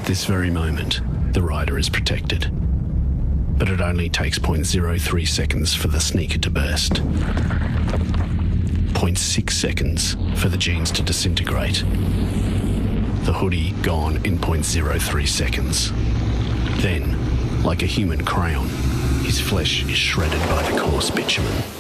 this very moment, the rider is protected. But it only takes 0.03 seconds for the sneaker to burst. 0.6 seconds for the jeans to disintegrate. The hoodie gone in 0.03 seconds. Then, like a human crayon, his flesh is shredded by the coarse bitumen.